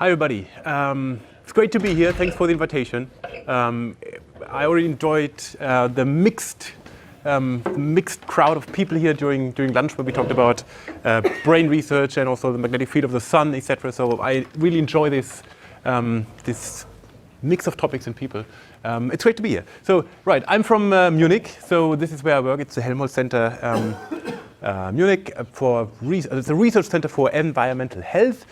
Hi, everybody. It's great to be here. Thanks for the invitation. I already enjoyed the mixed crowd of people here during lunch, where we talked about brain research and also the magnetic field of the sun, etc. So I really enjoy this mix of topics and people. It's great to be here. So, right, I'm from Munich. So this is where I work. It's the Helmholtz Center, Munich. It's a research center for environmental health.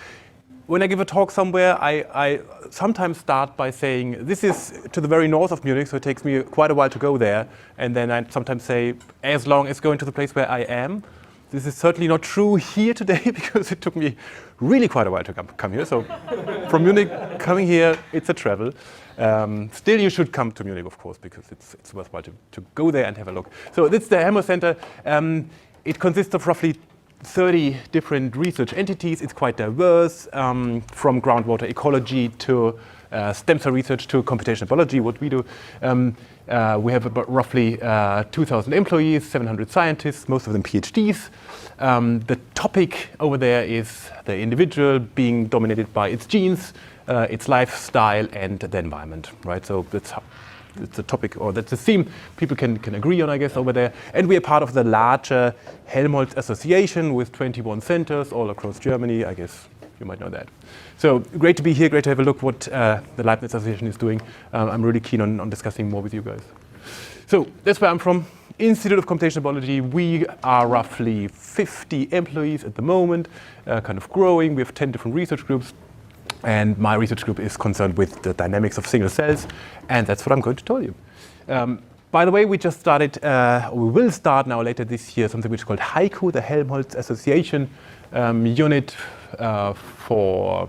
When I give a talk somewhere, I sometimes start by saying, this is to the very north of Munich, so it takes me quite a while to go there. And then I sometimes say, as long as going to the place where I am. This is certainly not true here today, because it took me really quite a while to come here. So from Munich, coming here, it's a travel. Still, you should come to Munich, of course, because it's worthwhile to go there and have a look. So this is the Helmholtz Center. It consists of roughly 30 different research entities. It's quite diverse, from groundwater ecology to stem cell research to computational biology, what we do. We have about roughly 2,000 employees, 700 scientists, most of them PhDs. The topic over there is the individual being dominated by its genes, its lifestyle, and the environment, right? So it's a topic, or that's a theme people can agree on, I guess, over there. And we are part of the larger Helmholtz Association with 21 centers all across Germany. I guess you might know that. So great to be here, great to have a look what the Leibniz Association is doing. I'm really keen on discussing more with you guys. So that's where I'm from, Institute of Computational Biology. We are roughly 50 employees at the moment, kind of growing. We have 10 different research groups. And my research group is concerned with the dynamics of single cells, and that's what I'm going to tell you. By the way, we just started, we will start now later this year, something which is called HAICU, the Helmholtz Association unit the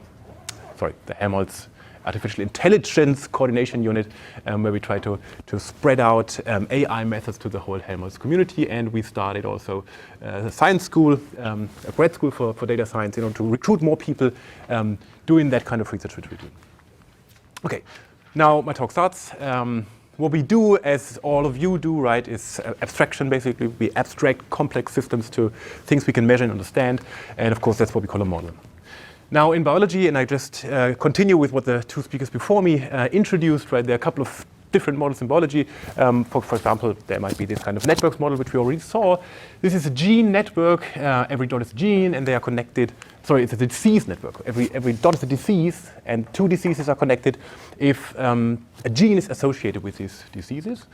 Helmholtz Artificial Intelligence Coordination Unit, where we try to spread out AI methods to the whole Helmholtz community. And we started also a science school, a grad school for data science, to recruit more people doing that kind of research which we do. Okay, now my talk starts. What we do, as all of you do, right, is abstraction, basically. We abstract complex systems to things we can measure and understand. And of course, that's what we call a model. Now, in biology, and I just continue with what the two speakers before me introduced, right, there are a couple of different models in biology. For example, there might be this kind of networks model, which we already saw. This is a gene network. Every dot is a gene, and they are connected. Sorry, it's a disease network. Every dot is a disease, and two diseases are connected if a gene is associated with these diseases.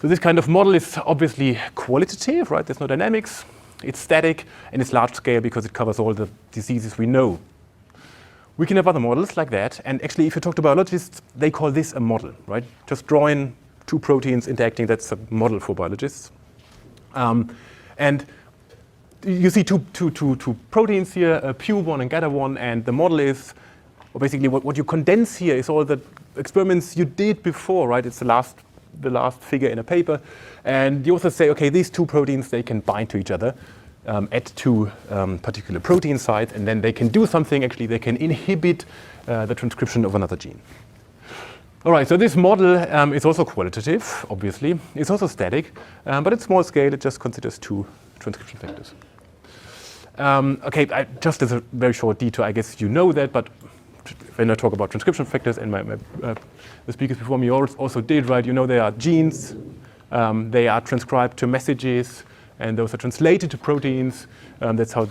So this kind of model is obviously qualitative, right? There's no dynamics. It's static, and it's large scale because it covers all the diseases we know. We can have other models like that, and actually, if you talk to biologists, they call this a model, right? Just draw in two proteins interacting, that's a model for biologists. And you see two proteins here, PU1 and GATA1, and the model is, well, basically what you condense here is all the experiments you did before, right? It's the last figure in a paper. And you also say, okay, these two proteins, they can bind to each other at two particular protein sites, and then they can do something. Actually, they can inhibit the transcription of another gene. All right, so this model is also qualitative, obviously. It's also static, but it's small scale. It just considers two transcription factors. Okay, just as a very short detour, I guess you know that, but when I talk about transcription factors, and the speakers before me also did, right? You know, they are genes. They are transcribed to messages, and those are translated to proteins. That's how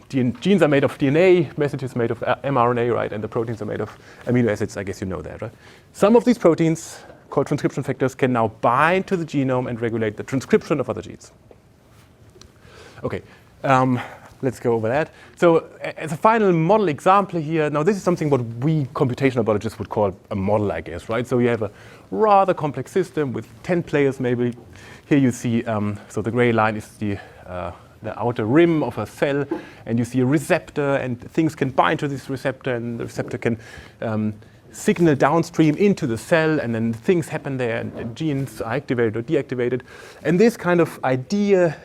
genes are made of DNA, messages made of mRNA, right? And the proteins are made of amino acids. I guess you know that, right? Some of these proteins, called transcription factors, can now bind to the genome and regulate the transcription of other genes. Okay, let's go over that. So as a final model example here, now this is something what we computational biologists would call a model, I guess, right? So you have a rather complex system with 10 players maybe. Here you see, so the gray line is the outer rim of a cell, and you see a receptor, and things can bind to this receptor, and the receptor can signal downstream into the cell, and then things happen there, and genes are activated or deactivated. And this kind of idea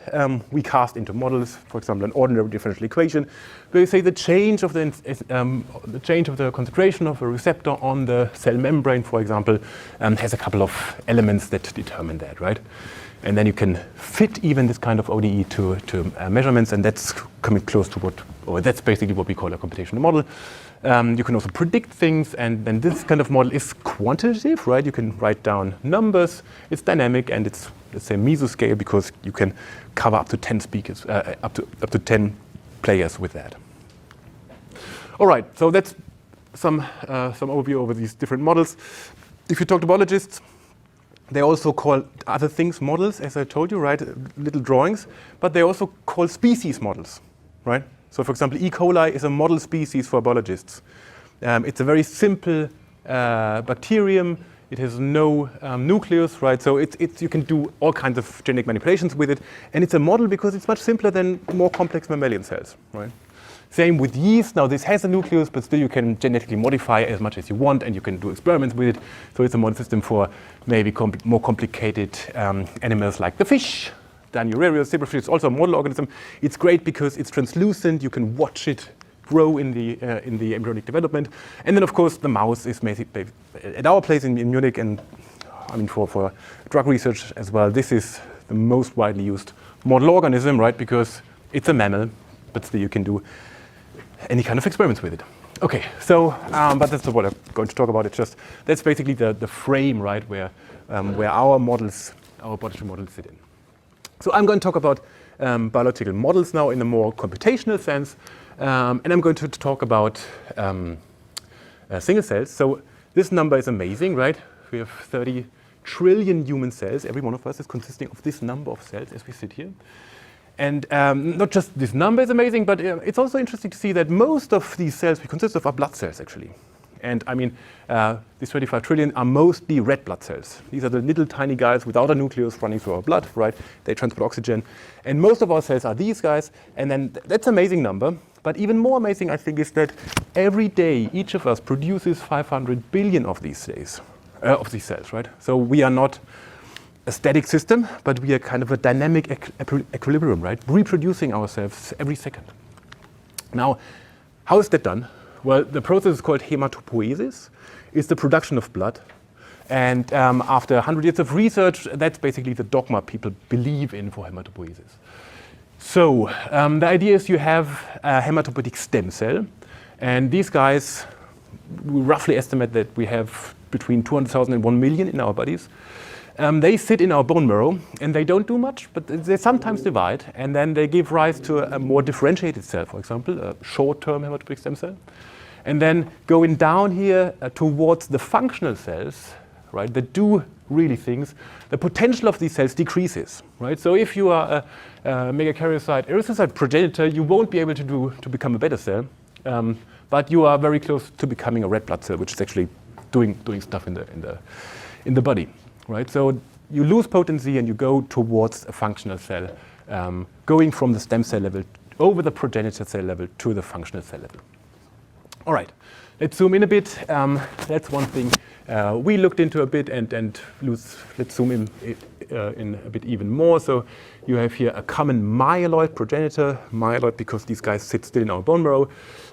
we cast into models, for example, an ordinary differential equation, where you say the change of the concentration of a receptor on the cell membrane, for example, has a couple of elements that determine that, right? And then you can fit even this kind of ODE to measurements, and that's coming close to or that's basically what we call a computational model. You can also predict things, and then this kind of model is quantitative, right? You can write down numbers, it's dynamic, and it's, let's say, mesoscale, because you can cover up to 10 speakers, up to 10 players with that. All right, so that's some overview over these different models. If you talk to biologists, they also call other things models, as I told you, right? Little drawings, but they also call species models, right? So, for example, E. coli is a model species for biologists. It's a very simple bacterium. It has no nucleus, right? So you can do all kinds of genetic manipulations with it, and it's a model because it's much simpler than more complex mammalian cells, right? Same with yeast. Now, this has a nucleus, but still you can genetically modify as much as you want, and you can do experiments with it. So it's a model system for maybe more complicated animals like the fish. Danurarius, zebrafish is also a model organism. It's great because it's translucent. You can watch it grow in the embryonic development. And then, of course, the mouse is basically at our place in Munich, and I mean for drug research as well. This is the most widely used model organism, right? Because it's a mammal, but still you can do any kind of experiments with it. Okay, so but that's not what I'm going to talk about. It's just that's basically the frame, right, where our models, our biological models sit in. So I'm going to talk about biological models now in a more computational sense, and I'm going to talk about single cells. So this number is amazing, right? We have 30 trillion human cells. Every one of us is consisting of this number of cells as we sit here. And not just this number is amazing, but it's also interesting to see that most of these cells we consist of are blood cells, actually. And I mean, these 25 trillion are mostly red blood cells. These are the little tiny guys without a nucleus running through our blood, right? They transport oxygen. And most of our cells are these guys. And then that's an amazing number. But even more amazing, I think, is that every day each of us produces 500 billion of these cells, right? So we are not a static system, but we are kind of a dynamic equilibrium, right? Reproducing ourselves every second. Now, how is that done? Well, the process is called hematopoiesis. It's the production of blood. And after 100 years of research, that's basically the dogma people believe in for hematopoiesis. So the idea is you have a hematopoietic stem cell. And these guys, we roughly estimate that we have between 200,000 and 1 million in our bodies. They sit in our bone marrow, and they don't do much, but they sometimes divide, and then they give rise to a more differentiated cell, for example, a short-term hematopoietic stem cell. And then going down here towards the functional cells, right, that do really things, the potential of these cells decreases, right? So if you are a megakaryocyte erythrocyte progenitor, you won't be able to become a beta cell, but you are very close to becoming a red blood cell, which is actually doing stuff in the body. Right, so you lose potency and you go towards a functional cell, going from the stem cell level over the progenitor cell level to the functional cell level. All right, let's zoom in a bit. That's one thing we looked into a bit, and let's zoom in a bit even more. So you have here a common myeloid progenitor, myeloid because these guys sit still in our bone marrow.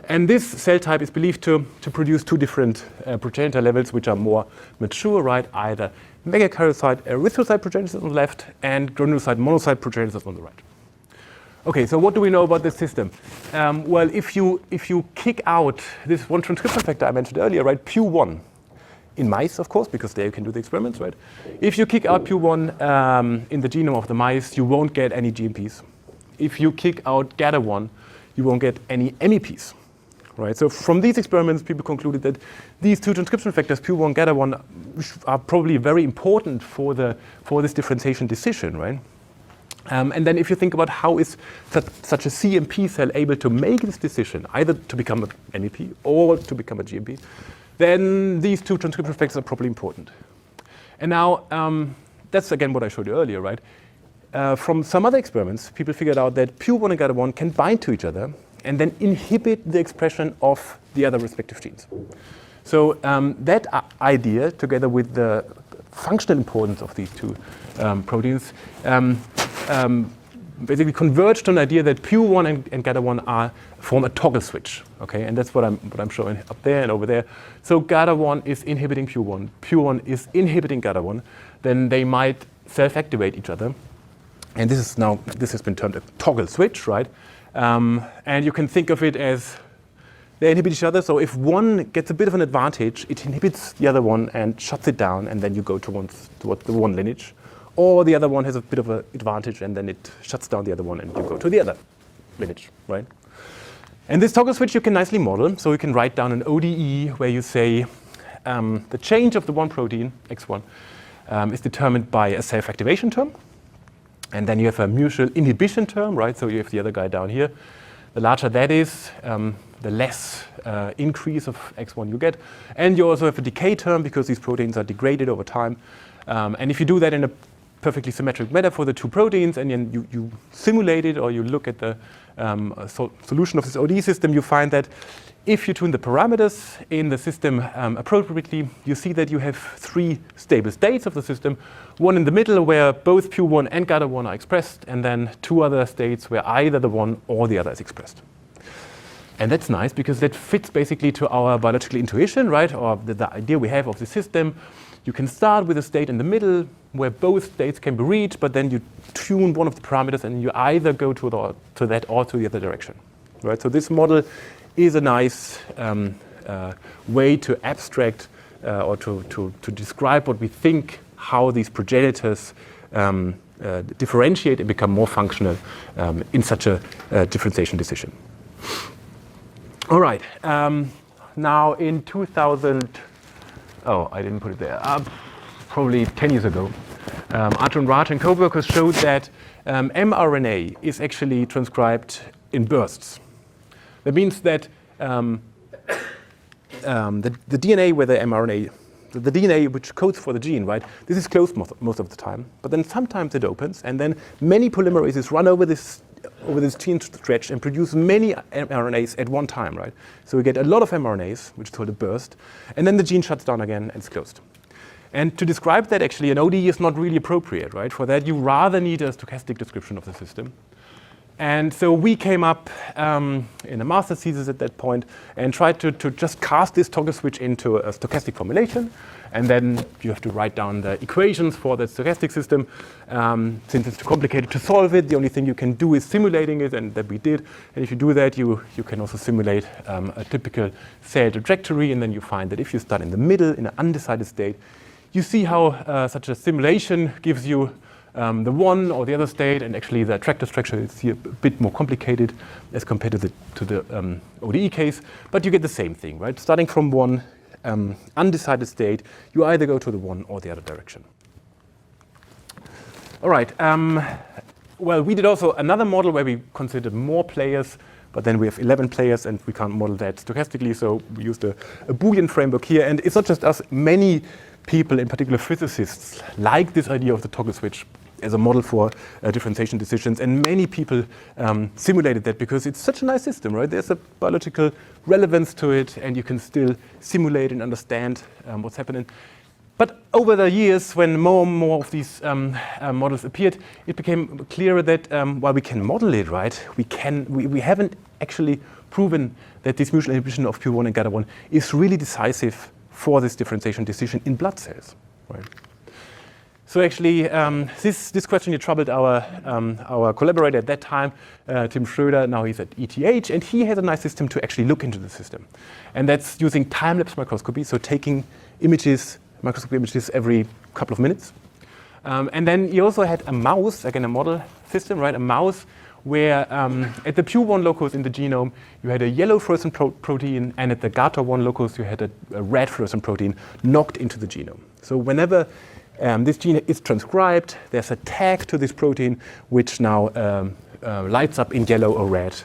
And this cell type is believed to produce two different progenitor levels, which are more mature, right? Either megakaryocyte erythrocyte progenitors on the left and granulocyte monocyte progenitors on the right. Okay, so what do we know about this system? Well, if you kick out this one transcription factor I mentioned earlier, right, PU1, in mice, of course, because there you can do the experiments, right? If you kick out PU1 in the genome of the mice, you won't get any GMPs. If you kick out GATA1, you won't get any MEPs. Right, so from these experiments, people concluded that these two transcription factors, PU1 and GATA1, are probably very important for this differentiation decision, right? And then if you think about how is such a CMP cell able to make this decision, either to become an MEP or to become a GMP, then these two transcription factors are probably important. And now, that's again what I showed you earlier, right? From some other experiments, people figured out that PU1 and GATA1 can bind to each other and then inhibit the expression of the other respective genes. So that idea, together with the functional importance of these two proteins, basically converged to an idea that PU1 and GATA1 form a toggle switch. Okay, and that's what I'm showing up there and over there. So GATA1 is inhibiting PU1, PU1 is inhibiting GATA1. Then they might self-activate each other. And this has been termed a toggle switch, right? And you can think of it as they inhibit each other. So if one gets a bit of an advantage, it inhibits the other one and shuts it down, and then you go towards the one lineage. Or the other one has a bit of an advantage, and then it shuts down the other one, and you go to the other lineage, right? And this toggle switch you can nicely model. So you can write down an ODE where you say the change of the one protein, X1, is determined by a self-activation term. And then you have a mutual inhibition term, right? So you have the other guy down here. The larger that is, the less increase of X1 you get. And you also have a decay term because these proteins are degraded over time. And if you do that in a perfectly symmetric manner for the two proteins, and then you simulate it or you look at the solution of this ODE system, you find that if you tune the parameters in the system appropriately, you see that you have three stable states of the system. One in the middle where both Q1 and GATA1 are expressed, and then two other states where either the one or the other is expressed. And that's nice because that fits basically to our biological intuition, right? Or the idea we have of the system. You can start with a state in the middle where both states can be reached, but then you tune one of the parameters and you either go to that or to the other direction, right? So this model is a nice way to abstract or to describe what we think, how these progenitors differentiate and become more functional in such a differentiation decision. All right. Now in 2000, I didn't put it there. Probably 10 years ago, Arjun Raj and co-workers showed that mRNA is actually transcribed in bursts. That means that the DNA where the mRNA, the DNA which codes for the gene, right? This is closed most of the time, but then sometimes it opens, and then many polymerases run over this gene stretch and produce many mRNAs at one time, right? So we get a lot of mRNAs, which is called a burst, and then the gene shuts down again and it's closed. And to describe that, actually, an ODE is not really appropriate, right? For that, you rather need a stochastic description of the system. And so we came up in a master's thesis at that point and tried to just cast this toggle switch into a stochastic formulation. And then you have to write down the equations for that stochastic system. Since it's too complicated to solve it, the only thing you can do is simulating it, and that we did. And if you do that, you can also simulate a typical cell trajectory. And then you find that if you start in the middle, in an undecided state, you see how such a simulation gives you the one or the other state, and actually the attractor structure is here a bit more complicated as compared to the ODE case, but you get the same thing, right? Starting from one undecided state, you either go to the one or the other direction. All right. Well, we did also another model where we considered more players, but then we have 11 players and we can't model that stochastically, so we used a Boolean framework here. And it's not just us, many people, in particular physicists, like this idea of the toggle switch as a model for differentiation decisions, and many people simulated that because it's such a nice system, right? There's a biological relevance to it, and you can still simulate and understand what's happening. But over the years, when more and more of these models appeared, it became clearer that while we can model it, right, we haven't actually proven that this mutual inhibition of Q1 and GATA1 is really decisive for this differentiation decision in blood cells, right? So actually, this question troubled our collaborator at that time, Tim Schröder. Now he's at ETH, and he has a nice system to actually look into the system. And that's using time-lapse microscopy, so taking microscopic images every couple of minutes. And then he also had a mouse, again a model system, right? A mouse where at the Q1 locus in the genome, you had a yellow fluorescent protein, and at the GATA1 locus, you had a red fluorescent protein knocked into the genome. So whenever this gene is transcribed, there's a tag to this protein, which now lights up in yellow or red.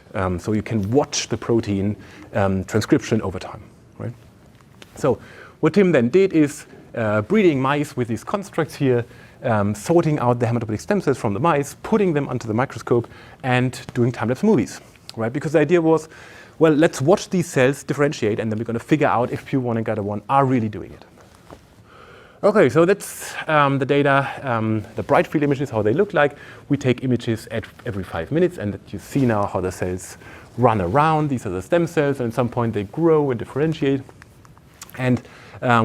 So you can watch the protein transcription over time, right? So what Tim then did is breeding mice with these constructs here, sorting out the hematopoietic stem cells from the mice, putting them under the microscope, and doing time-lapse movies, right? Because the idea was, well, let's watch these cells differentiate, and then we're going to figure out if Q1 and GATA1 are really doing it. Okay, so that's the data, the bright field images, how they look like. We take images at every 5 minutes, and you see now how the cells run around. These are the stem cells, and at some point they grow and differentiate. And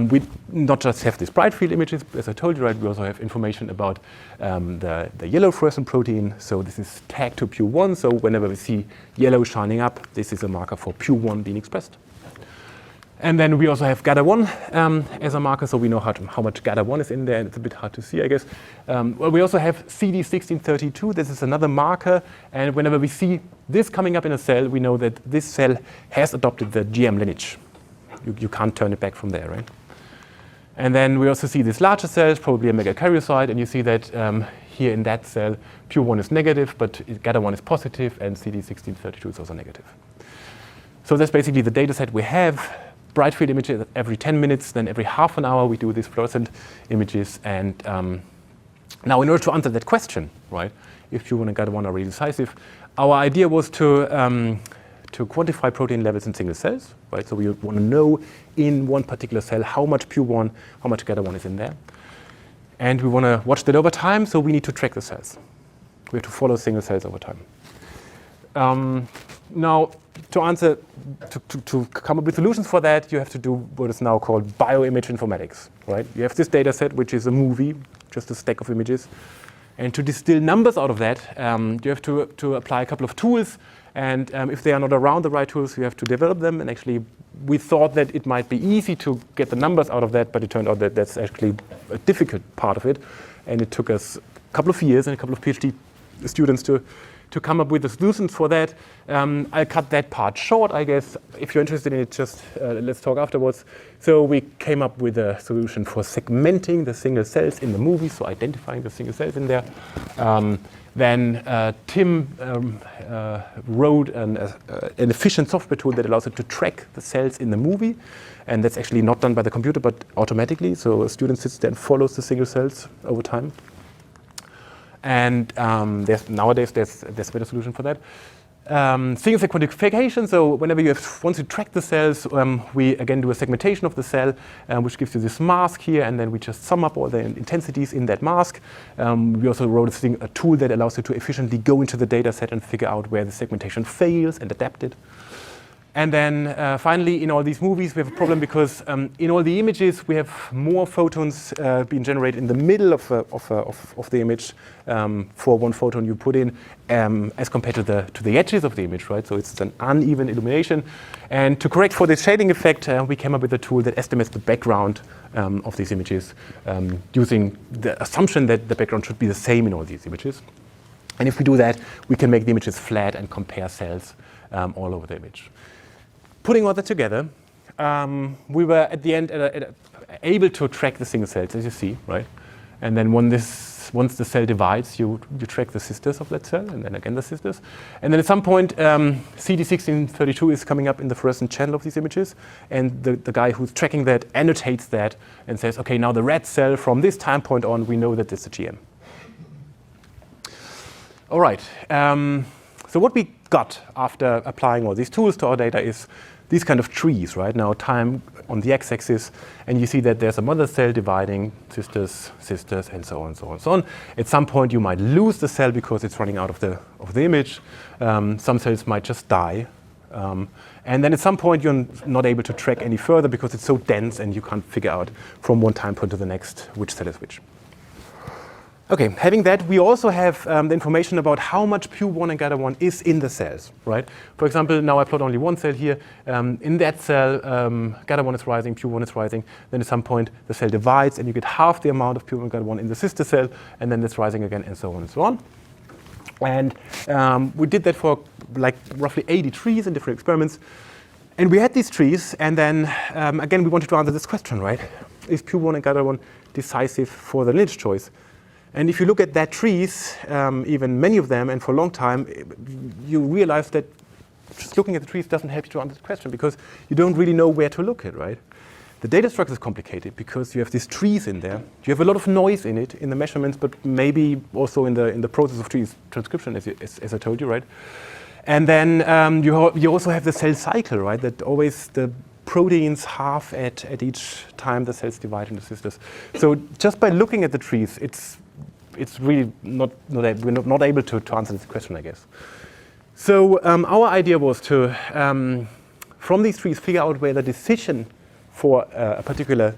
we not just have these bright field images, as I told you, right, we also have information about the yellow fluorescent protein. So this is tagged to PU1. So whenever we see yellow shining up, this is a marker for PU1 being expressed. And then we also have GATA1 as a marker, so we know how much GATA1 is in there, and it's a bit hard to see, I guess. Well, we also have CD1632. This is another marker, and whenever we see this coming up in a cell, we know that this cell has adopted the GM lineage. You can't turn it back from there, right? And then we also see these larger cells, probably a megakaryocyte, and you see that here in that cell, PU1 is negative, but GATA1 is positive, and CD1632 is also negative. So that's basically the data set we have. Bright field images every 10 minutes, then every half an hour we do these fluorescent images. And now in order to answer that question, right, if PU1 and GATA1 are really decisive, our idea was to quantify protein levels in single cells, right? So we want to know in one particular cell how much PU1, how much GATA1 is in there. And we want to watch that over time, so we need to track the cells. We have to follow single cells over time. Now, to come up with solutions for that, you have to do what is now called bioimage informatics, right? You have this data set, which is a movie, just a stack of images. And to distill numbers out of that, you have to apply a couple of tools. And if they are not around the right tools, you have to develop them. And actually, we thought that it might be easy to get the numbers out of that, but it turned out that that's actually a difficult part of it. And it took us a couple of years and a couple of PhD students to come up with the solutions for that. I'll cut that part short, I guess. If you're interested in it, just let's talk afterwards. So we came up with a solution for segmenting the single cells in the movie, so identifying the single cells in there. Then Tim wrote an efficient software tool that allows it to track the cells in the movie. And that's actually not done by the computer, but automatically. So a student sits there and follows the single cells over time. And nowadays, there's a better solution for that. Single cell quantification, so whenever once you track the cells, we again do a segmentation of the cell, which gives you this mask here, and then we just sum up all the intensities in that mask. We also wrote a tool that allows you to efficiently go into the data set and figure out where the segmentation fails and adapt it. And then finally, in all these movies, we have a problem because in all the images, we have more photons being generated in the middle of the image for one photon you put in as compared to the edges of the image, right? So it's an uneven illumination. And to correct for this shading effect, we came up with a tool that estimates the background of these images using the assumption that the background should be the same in all these images. And if we do that, we can make the images flat and compare cells all over the image. Putting all that together, we were at the end able to track the single cells, as you see, right? And then once the cell divides, you track the sisters of that cell, and then again the sisters. And then at some point, CD1632 is coming up in the fluorescent channel of these images, and the guy who's tracking that annotates that and says, okay, now the red cell from this time point on, we know that it's a GM. All right. So what we got after applying all these tools to our data is these kind of trees, right? Now time on the x-axis, and you see that there's a mother cell dividing sisters, and so on, so on, so on. At some point, you might lose the cell because it's running out of the image. Some cells might just die. And then at some point, you're not able to track any further because it's so dense and you can't figure out from one time point to the next which cell is which. Okay, having that, we also have the information about how much PU1 and GATA1 is in the cells, right? For example, now I plot only one cell here. In that cell, GATA1 is rising, PU1 is rising. Then at some point, the cell divides, and you get half the amount of PU1 and GATA1 in the sister cell, and then it's rising again, and so on and so on. And we did that for like roughly 80 trees in different experiments. And we had these trees, and then again, we wanted to answer this question, right? Is PU1 and GATA1 decisive for the lineage choice? And if you look at that trees, even many of them, and for a long time, you realize that just looking at the trees doesn't help you to answer the question because you don't really know where to look at, right? The data structure is complicated because you have these trees in there. You have a lot of noise in it, in the measurements, but maybe also in the process of trees transcription, as I told you, right? And then you also have the cell cycle, right? That always the proteins half at each time the cells divide into sisters. So just by looking at the trees, it's really we're not able to answer this question, I guess. So our idea was to, from these trees, figure out where the decision for a particular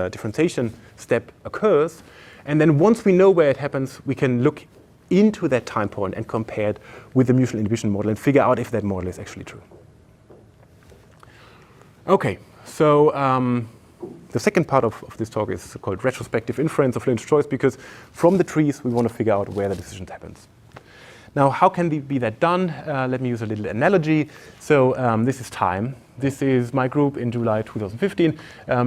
differentiation step occurs. And then once we know where it happens, we can look into that time point and compare it with the mutual inhibition model and figure out if that model is actually true. Okay, so the second part of this talk is called retrospective inference of lineage choice, because from the trees we want to figure out where the decision happens. Now, how can be that done? Let me use a little analogy. So this is time. This is my group in July 2015.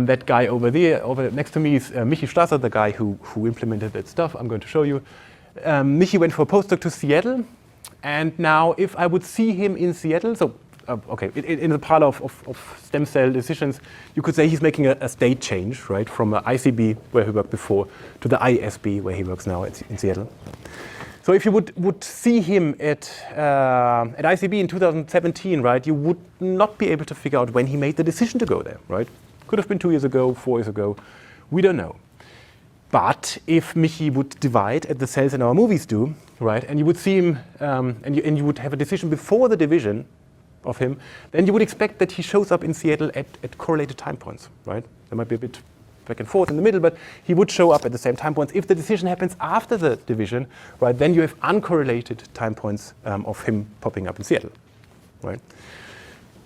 That guy over there, over next to me is Michi Strasser, the guy who implemented that stuff I'm going to show you. Michi went for a postdoc to Seattle. And now if I would see him in Seattle, so okay, in the part of stem cell decisions, you could say he's making a state change, right, from ICB, where he worked before, to the ISB, where he works now in Seattle. So if you would see him at ICB in 2017, right, you would not be able to figure out when he made the decision to go there, right? Could have been 2 years ago, 4 years ago. We don't know. But if Michi would divide, as the cells in our movies do, right, and you would see him, and you would have a decision before the division of him, then you would expect that he shows up in Seattle at correlated time points, right? There might be a bit back and forth in the middle, but he would show up at the same time points. If the decision happens after the division, right, then you have uncorrelated time points of him popping up in Seattle, right?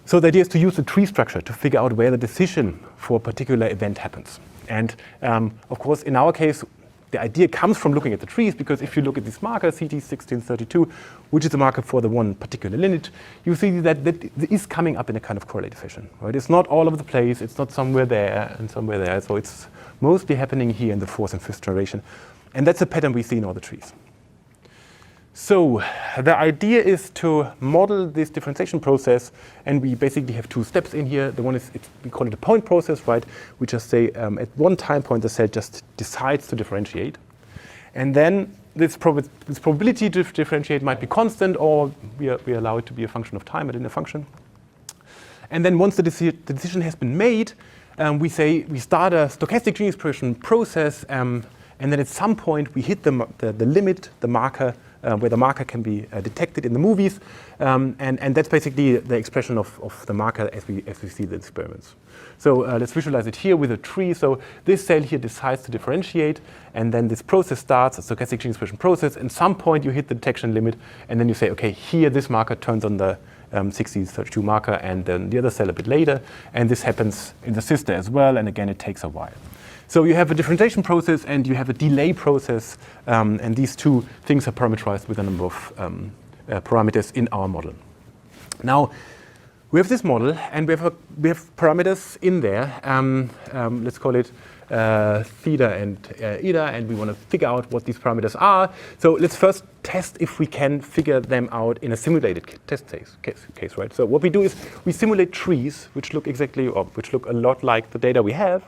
So the idea is to use the tree structure to figure out where the decision for a particular event happens. And of course, in our case, the idea comes from looking at the trees, because if you look at this marker, CT1632, which is a marker for the one particular lineage, you see that it is coming up in a kind of correlated fashion, right? It's not all over the place, it's not somewhere there and somewhere there, so it's mostly happening here in the 4th and 5th generation. And that's a pattern we see in all the trees. So the idea is to model this differentiation process, and we basically have 2 steps in here. The one is, we call it a point process, right? We just say at one time point the cell just decides to differentiate. And then this probability to differentiate might be constant, or we allow it to be a function of time, a linear function. And then once the decision has been made, we say we start a stochastic gene expression process, and then at some point we hit the limit, the marker, where the marker can be detected in the movies, and that's basically the expression of the marker as we see the experiments. So let's visualize it here with a tree. So this cell here decides to differentiate, and then this process starts, a stochastic gene expression process. At some point you hit the detection limit, and then you say, okay, here this marker turns on the 6032 marker, and then the other cell a bit later, and this happens in the sister as well, and again it takes a while. So you have a differentiation process and you have a delay process, and these 2 things are parameterized with a number of parameters in our model. Now, we have this model, and we have parameters in there. Let's call it theta and eta, and we want to figure out what these parameters are. So let's first test if we can figure them out in a simulated test case, right? So what we do is we simulate trees, which look a lot like the data we have.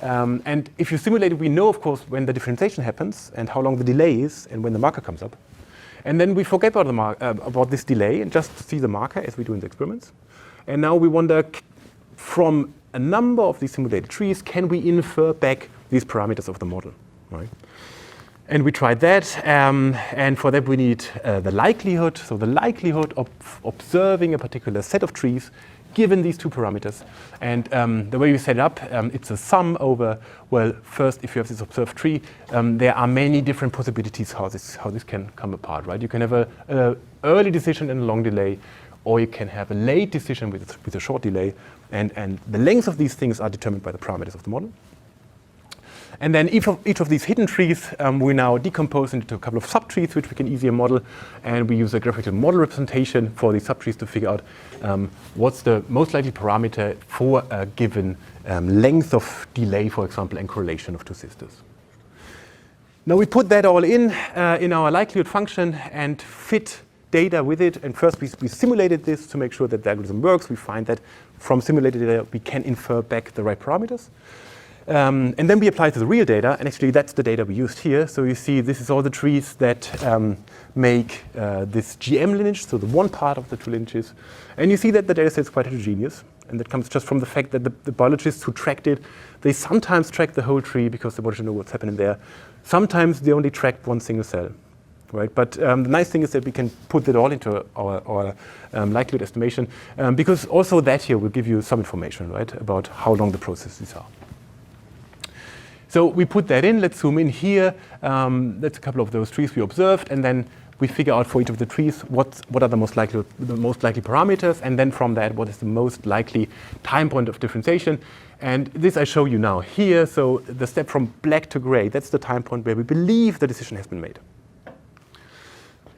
And if you simulate it, we know, of course, when the differentiation happens and how long the delay is and when the marker comes up. And then we forget about this delay and just see the marker as we do in the experiments. And now we wonder, from a number of these simulated trees, can we infer back these parameters of the model, right? And we tried that, and for that we need the likelihood, so the likelihood of observing a particular set of trees given these 2 parameters. And the way we set it up, it's a sum over, well, first, if you have this observed tree, there are many different possibilities how this can come apart, right? You can have an early decision and a long delay, or you can have a late decision with a short delay. And the length of these things are determined by the parameters of the model. And then each of these hidden trees, we now decompose into a couple of subtrees, which we can easier model. And we use a graphical model representation for these subtrees to figure out what's the most likely parameter for a given length of delay, for example, and correlation of 2 sisters. Now we put that all in our likelihood function and fit data with it. And first we simulated this to make sure that the algorithm works. We find that from simulated data we can infer back the right parameters. And then we apply it to the real data, and actually that's the data we used here. So you see this is all the trees that make this GM lineage, so the one part of the 2 lineages. And you see that the data set is quite heterogeneous, and that comes just from the fact that the biologists who tracked it, they sometimes track the whole tree because they want to know what's happening there. Sometimes they only tracked one single cell. right? But the nice thing is that we can put that all into our likelihood estimation, because also that here will give you some information, right, about how long the processes are. So we put that in. Let's zoom in here. That's a couple of those trees we observed, and then we figure out for each of the trees what are the most likely parameters, and then from that, what is the most likely time point of differentiation. And this I show you now here. So the step from black to gray, that's the time point where we believe the decision has been made.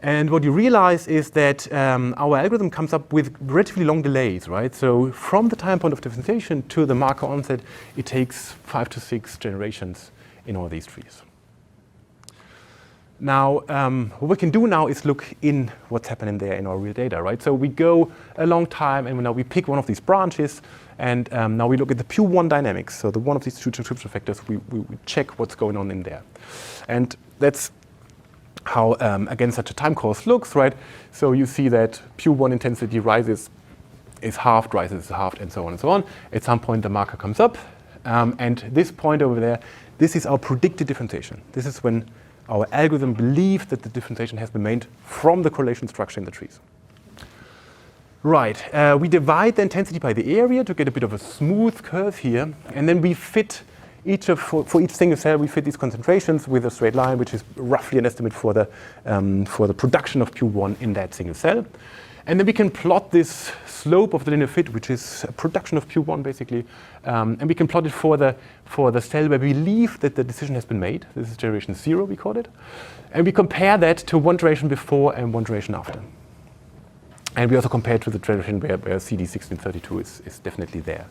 And what you realize is that our algorithm comes up with relatively long delays, right? So from the time point of differentiation to the marker onset, it takes 5 to 6 generations in all these trees. Now, what we can do now is look in what's happening there in our real data, right? So we go a long time, and now we pick one of these branches, and now we look at the Q1 dynamics. So the one of these two transcription factors, we check what's going on in there. And that's how, again, such a time course looks, right? So you see that Q1 intensity rises, is halved, rises, is halved, and so on and so on. At some point, the marker comes up, and this point over there, this is our predicted differentiation. This is when our algorithm believes that the differentiation has been made from the correlation structure in the trees. Right, we divide the intensity by the area to get a bit of a smooth curve here, and then we fit for each single cell, we fit these concentrations with a straight line, which is roughly an estimate for the production of Q1 in that single cell. And then we can plot this slope of the linear fit, which is a production of Q1 basically, and we can plot it for the cell where we believe that the decision has been made. This is generation 0, we call it. And we compare that to one generation before and one generation after. And we also compare it to the generation where CD1632 is definitely there.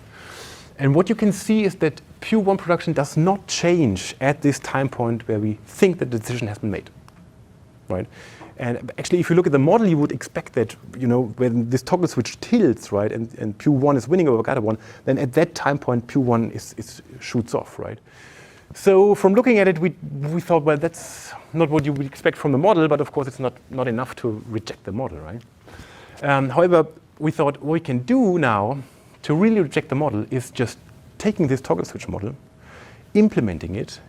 And what you can see is that Q1 production does not change at this time point where we think that the decision has been made, right? And actually, if you look at the model, you would expect that, you know, when this toggle switch tilts, right, and Q1 is winning over Gata 1, then at that time point, Q1 shoots off, right? So from looking at it, we thought, well, that's not what you would expect from the model, but of course, it's not enough to reject the model, right? However, we thought what we can do now to really reject the model is just taking this toggle switch model, implementing it,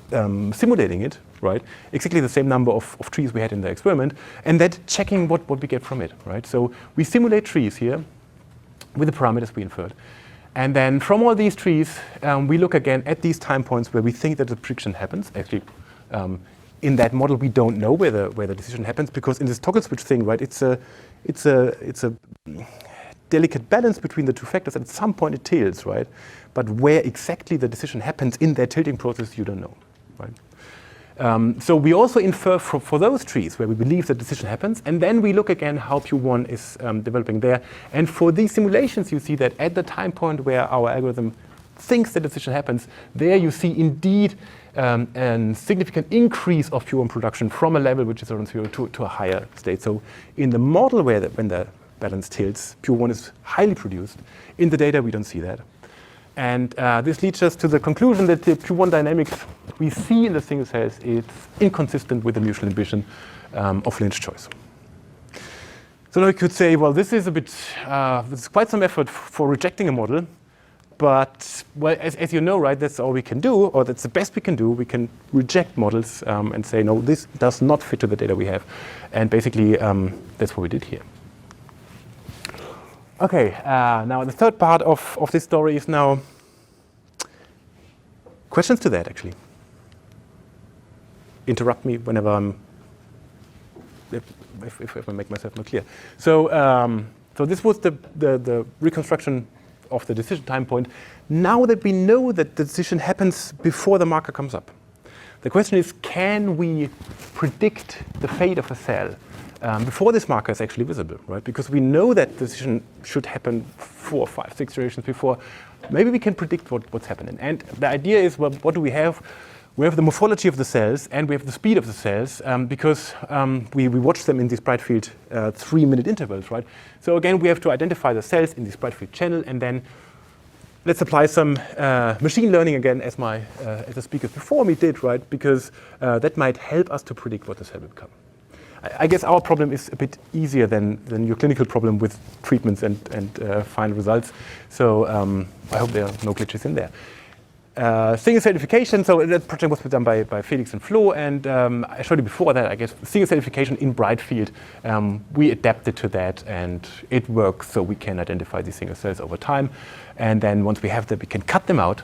simulating it, right? Exactly the same number of trees we had in the experiment, and then checking what we get from it, right? So we simulate trees here with the parameters we inferred. And then from all these trees, we look again at these time points where we think that the prediction happens. Actually, in that model, we don't know where the decision happens, because in this toggle switch thing, right, it's a delicate balance between the two factors, and at some point it tilts, right? But where exactly the decision happens in that tilting process, you don't know, right? So we also infer for those trees where we believe the decision happens, and then we look again how Q1 is developing there. And for these simulations, you see that at the time point where our algorithm thinks the decision happens, there you see indeed a significant increase of Q1 production from a level which is around 0 to a higher state. So in the model when the balance tilts, Q1 is highly produced. In the data, we don't see that. And this leads us to the conclusion that the Q1 dynamics we see in the single cells is inconsistent with the mutual inhibition of Lynch choice. So now you could say, well, this is this is quite some effort for rejecting a model, but well, as you know, right, that's all we can do, or that's the best we can do. We can reject models and say, no, this does not fit to the data we have. And basically, that's what we did here. Okay, now the third part of this story is now questions to that, actually. Interrupt me whenever if I make myself not clear. So, so this was the reconstruction of the decision time point. Now that we know that the decision happens before the marker comes up, the question is, can we predict the fate of a cell before this marker is actually visible, right? Because we know that the decision should happen 4, 5, 6 generations before. Maybe we can predict what's happening. And the idea is, well, what do we have? We have the morphology of the cells, and we have the speed of the cells, because we watch them in these bright field 3-minute intervals, right? So again, we have to identify the cells in this bright field channel, and then let's apply some machine learning again, as the speakers before me did, right? Because that might help us to predict what the cell will become. I guess our problem is a bit easier than your clinical problem with treatments and final results. So I hope there are no glitches in there. Single cell identification, so that project was done by Felix and Flo, and I showed you before that, I guess, single cell identification in bright field, we adapted to that, and it works, so we can identify these single cells over time. And then once we have them, we can cut them out,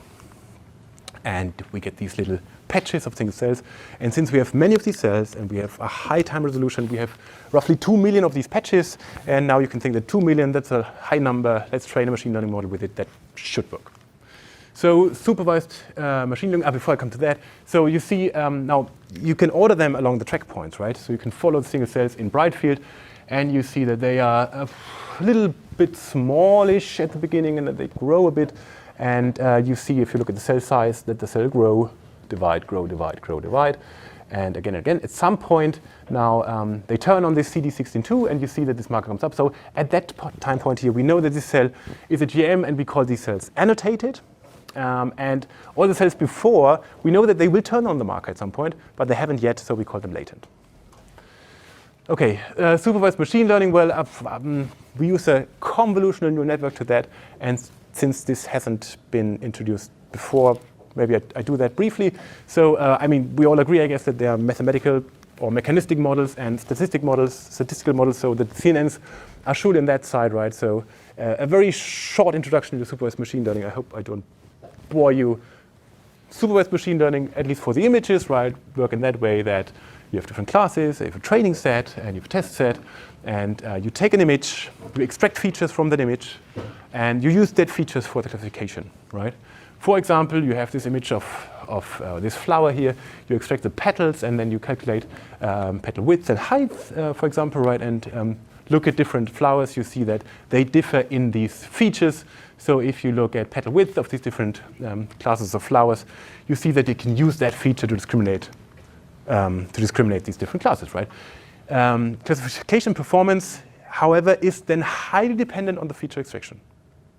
and we get these little patches of single cells. And since we have many of these cells, and we have a high time resolution, we have roughly 2 million of these patches, and now you can think that 2 million, that's a high number, let's train a machine learning model with it, that should work. So supervised machine learning, before I come to that, so you see now you can order them along the track points, right? So you can follow the single cells in bright field, and you see that they are a little bit smallish at the beginning, and that they grow a bit. And you see, if you look at the cell size, that the cell grow, divide, grow, divide, grow, divide. And again, at some point now, they turn on this CD16-2, and you see that this marker comes up. So at that time point here, we know that this cell is a GM, and we call these cells annotated. And all the cells before, we know that they will turn on the marker at some point, but they haven't yet, so we call them latent. Okay, supervised machine learning, well, we use a convolutional neural network to that, and since this hasn't been introduced before, maybe I do that briefly. So, I mean, we all agree, I guess, that there are mathematical or mechanistic models and statistical models, so the CNNs are shown in that side, right? So, a very short introduction to supervised machine learning. I hope I don't bore you. Supervised machine learning, at least for the images, right, work in that way that you have different classes, you have a training set, and you have a test set, and you take an image, you extract features from that image, and you use that features for the classification, right? For example, you have this image of this flower here, you extract the petals, and then you calculate petal width and height, for example, right, and look at different flowers, you see that they differ in these features. So if you look at petal width of these different classes of flowers, you see that you can use that feature to discriminate these different classes, right? Classification performance, however, is then highly dependent on the feature extraction.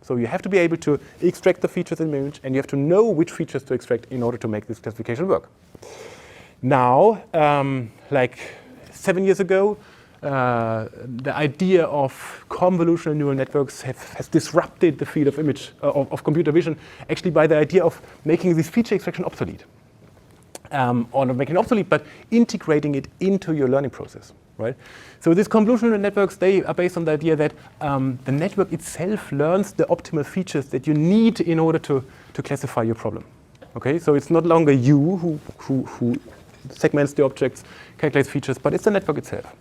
So you have to be able to extract the features in the image, and you have to know which features to extract in order to make this classification work. Now, like 7 years ago, the idea of convolutional neural networks has disrupted the field of of computer vision, actually by the idea of making this feature extraction obsolete. Or not making it obsolete, but integrating it into your learning process, right? So these convolutional neural networks, they are based on the idea that the network itself learns the optimal features that you need in order to classify your problem. Okay, so it's not longer you who segments the objects, calculates features, but it's the network itself.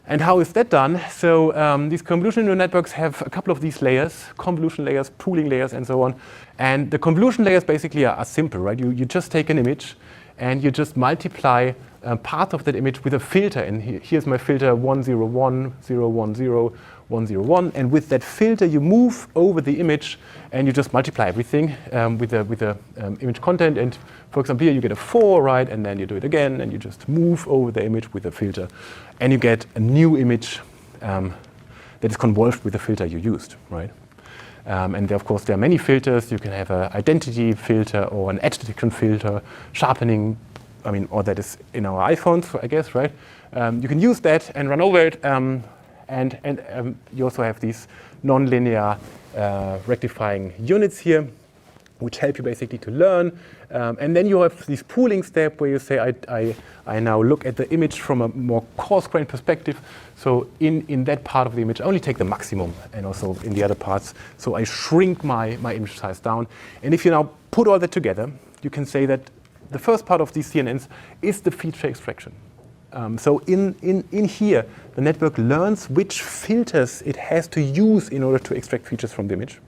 And how is that done? So these convolutional neural networks have a couple of these layers, convolution layers, pooling layers, and so on. And the convolution layers basically are simple, right? You just take an image, and you just multiply part of that image with a filter. And here's my filter 101, 010, 101. And with that filter, you move over the image, and you just multiply everything with the image content. And for example, here you get a 4, right? And then you do it again, and you just move over the image with a filter. And you get a new image that is convolved with the filter you used, right? And there, of course, there are many filters. You can have an identity filter or an edge detection filter, sharpening, or that is in our iPhones, I guess, right? You can use that and run over it. And you also have these nonlinear rectifying units here, which help you basically to learn. And then you have this pooling step where you say, I now look at the image from a more coarse-grained perspective. So in that part of the image, I only take the maximum, and also in the other parts. So I shrink my image size down. And if you now put all that together, you can say that the first part of these CNNs is the feature extraction. So in here, the network learns which filters it has to use in order to extract features from the image.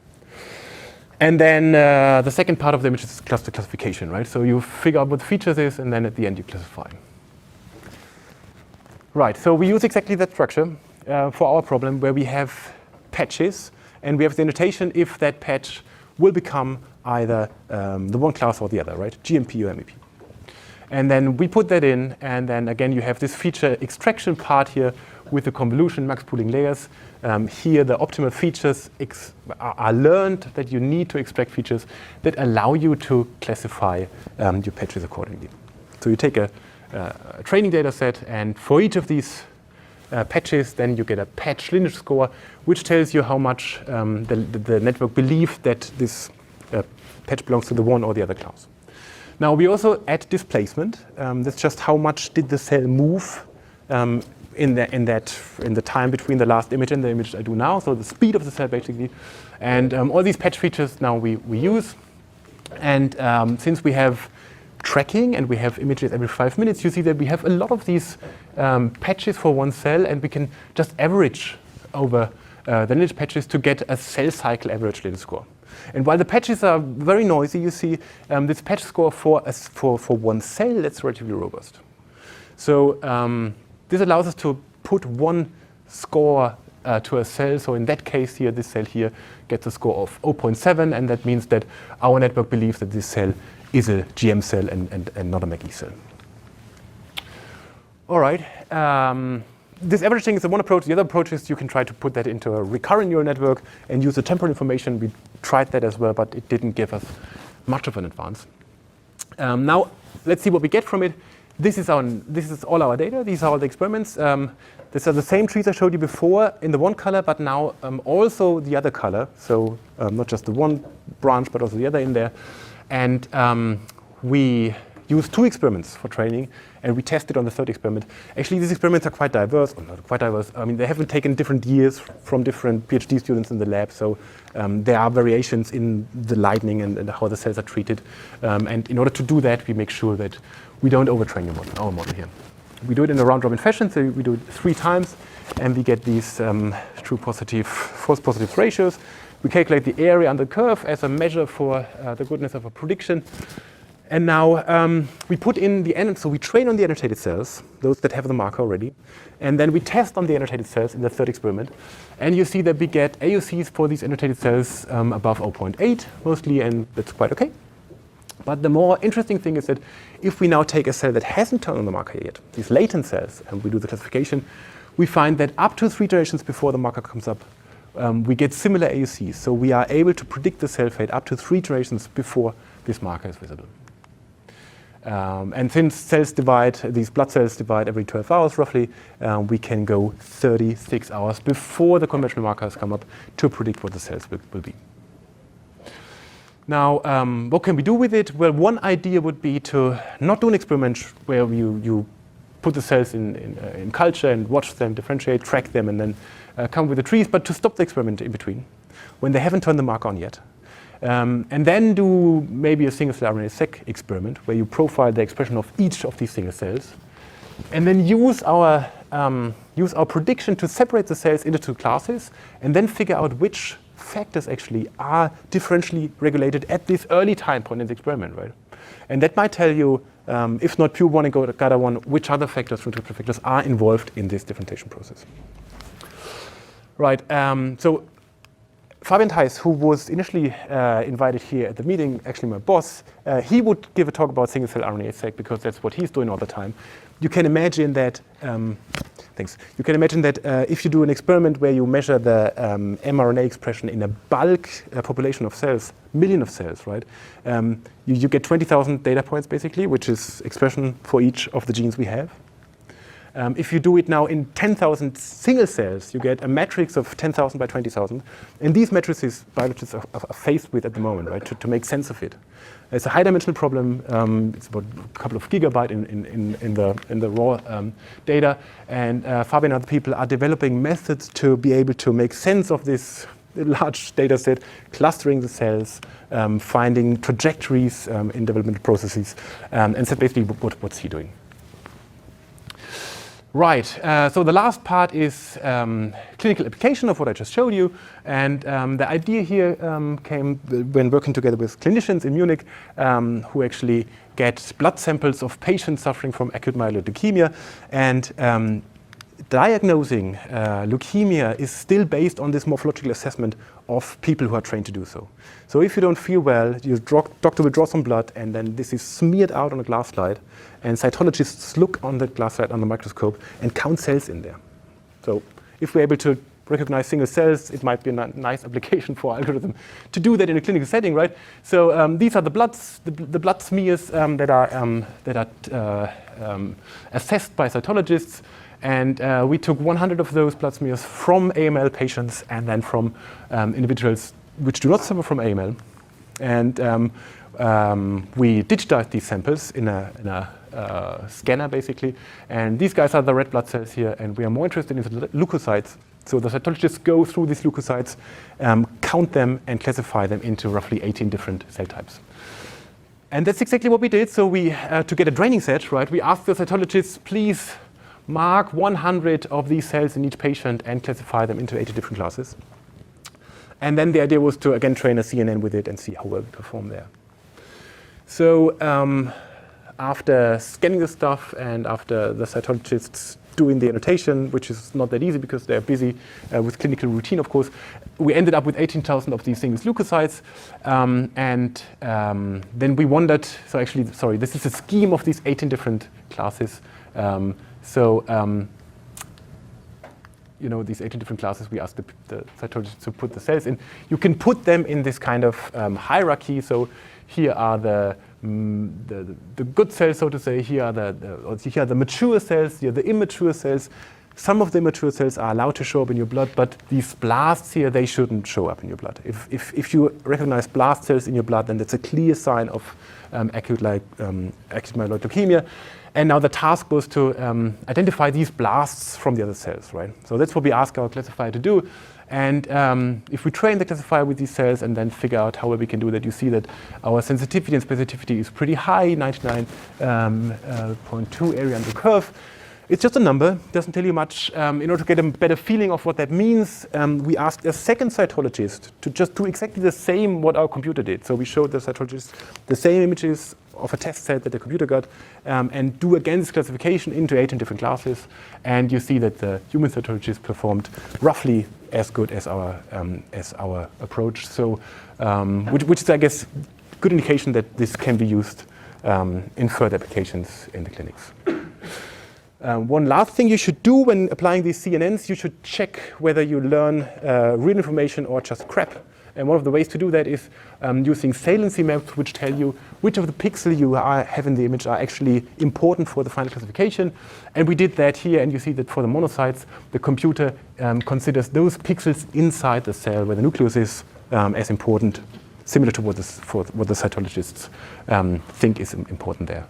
And then the second part of the image is cluster classification, right? So you figure out what the features is, and then at the end you classify. Right, so we use exactly that structure for our problem, where we have patches, and we have the annotation if that patch will become either the one class or the other, right? GMP or MEP. And then we put that in, and then again you have this feature extraction part here with the convolution max pooling layers. Here the optimal features are learned that you need to extract features that allow you to classify your patches accordingly. So you take a training data set, and for each of these patches, then you get a patch lineage score, which tells you how much the network believes that this patch belongs to the one or the other class. Now we also add displacement. That's just how much did the cell move in the time between the last image and the image I do now. So the speed of the cell basically, and all these patch features now we use. And since we have tracking and we have images every 5 minutes, you see that we have a lot of these patches for one cell, and we can just average over the lineage patches to get a cell cycle average lineage score. And while the patches are very noisy, you see this patch score for one cell that's relatively robust. So this allows us to put one score to a cell. So in that case here, this cell here gets a score of 0.7, and that means that our network believes that this cell is a GM cell and not a MAC-E cell. All right. This averaging is the one approach. The other approach is you can try to put that into a recurrent neural network and use the temporal information. We tried that as well, but it didn't give us much of an advance. Now, let's see what we get from it. This is all our data. These are all the experiments. These are the same trees I showed you before in the one color, but now also the other color. So not just the one branch, but also the other in there. And we use 2 experiments for training, and we tested on the 3rd experiment. Actually, these experiments are quite diverse, or not quite diverse. I mean, they haven't taken different years from different PhD students in the lab, so there are variations in the lightning and how the cells are treated. And in order to do that, we make sure that we don't overtrain our model here. We do it in a round-robin fashion, so we do it 3 times, and we get these true positive, false positive ratios. We calculate the area under the curve as a measure for the goodness of a prediction. And now we put in the so we train on the annotated cells, those that have the marker already, and then we test on the annotated cells in the 3rd experiment. And you see that we get AUCs for these annotated cells above 0.8 mostly, and that's quite okay. But the more interesting thing is that if we now take a cell that hasn't turned on the marker yet, these latent cells, and we do the classification, we find that up to 3 iterations before the marker comes up, we get similar AUCs. So we are able to predict the cell fate up to 3 iterations before this marker is visible. And since these blood cells divide every 12 hours roughly, we can go 36 hours before the conventional markers come up to predict what the cells will be. Now, what can we do with it? Well, one idea would be to not do an experiment where you put the cells in culture and watch them differentiate, track them, and then come with the trees, but to stop the experiment in between when they haven't turned the marker on yet. And then do maybe a single-cell RNA-seq experiment where you profile the expression of each of these single cells, and then use our prediction to separate the cells into 2 classes, and then figure out which factors actually are differentially regulated at this early time point in the experiment, right? And that might tell you, if not PU1 and GATA1, which other factors, transcription factors, are involved in this differentiation process. Right. So Fabian Theis, who was initially invited here at the meeting, actually my boss, he would give a talk about single-cell RNA-seq because that's what he's doing all the time. You can imagine that. Thanks. You can imagine that if you do an experiment where you measure the mRNA expression in a bulk population of cells, million of cells, right? You get 20,000 data points basically, which is expression for each of the genes we have. If you do it now in 10,000 single cells, you get a matrix of 10,000 by 20,000. And these matrices biologists are faced with at the moment, right, to make sense of it. It's a high-dimensional problem. It's about a couple of gigabytes in the raw data. And Fabian and other people are developing methods to be able to make sense of this large data set, clustering the cells, finding trajectories in developmental processes. And that's basically what's he doing. Right, so the last part is clinical application of what I just showed you. And the idea here came when working together with clinicians in Munich who actually get blood samples of patients suffering from acute myeloid leukemia. And diagnosing leukemia is still based on this morphological assessment of people who are trained to do so. So if you don't feel well, your doctor will draw some blood, and then this is smeared out on a glass slide, and cytologists look on the glass slide under the microscope and count cells in there. So if we're able to recognize single cells, it might be a nice application for algorithm to do that in a clinical setting, right? So these are the blood smears that are assessed by cytologists. And we took 100 of those blood smears from AML patients and then from individuals which do not suffer from AML. And we digitized these samples in a scanner, basically. And these guys are the red blood cells here, and we are more interested in the leukocytes. So the cytologists go through these leukocytes, count them, and classify them into roughly 18 different cell types. And that's exactly what we did. So we, to get a training set, right, we asked the cytologists, please mark 100 of these cells in each patient and classify them into 80 different classes. And then the idea was to, again, train a CNN with it and see how well we perform there. So after scanning the stuff and after the cytologists doing the annotation, which is not that easy because they're busy with clinical routine, of course, we ended up with 18,000 of these single leukocytes. Then we wondered, so actually, sorry, this is a scheme of these 18 different classes. You know, these 18 different classes, we asked the cytologists to put the cells in. You can put them in this kind of hierarchy. So here are the good cells, so to say. Here are the mature cells. Here are the immature cells. Some of the immature cells are allowed to show up in your blood, but these blasts here, they shouldn't show up in your blood. If you recognize blast cells in your blood, then that's a clear sign of acute myeloid leukemia. And now the task was to identify these blasts from the other cells, right? So that's what we ask our classifier to do. And if we train the classifier with these cells and then figure out how well we can do that, you see that our sensitivity and specificity is pretty high, 99.2 area under the curve. It's just a number, doesn't tell you much. In order to get a better feeling of what that means, we asked a second cytologist to just do exactly the same what our computer did. So we showed the cytologist the same images of a test set that the computer got and do again this classification into 18 different classes. And you see that the human cytologist performed roughly as good as our approach. So, which is, I guess, good indication that this can be used in further applications in the clinics. One last thing you should do when applying these CNNs, you should check whether you learn real information or just crap. And one of the ways to do that is using saliency maps, which tell you which of the pixels you have in the image are actually important for the final classification. And we did that here, and you see that for the monocytes, the computer considers those pixels inside the cell where the nucleus is as important, similar to what the cytologists think is important there.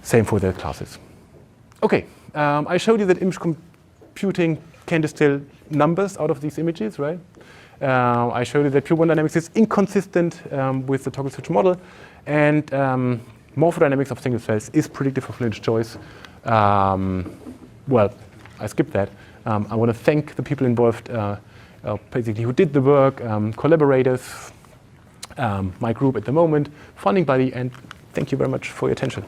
Same for the classes. Okay, I showed you that image computing can distill numbers out of these images, right? I showed you that pure one dynamics is inconsistent with the toggle switch model, and morphodynamics of single cells is predictive of lineage choice. Well, I skipped that. I want to thank the people involved, basically who did the work, collaborators, my group at the moment, funding body, and thank you very much for your attention.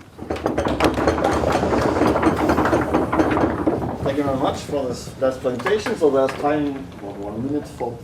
Thank you very much for this last presentation. So there's time, 1 minute for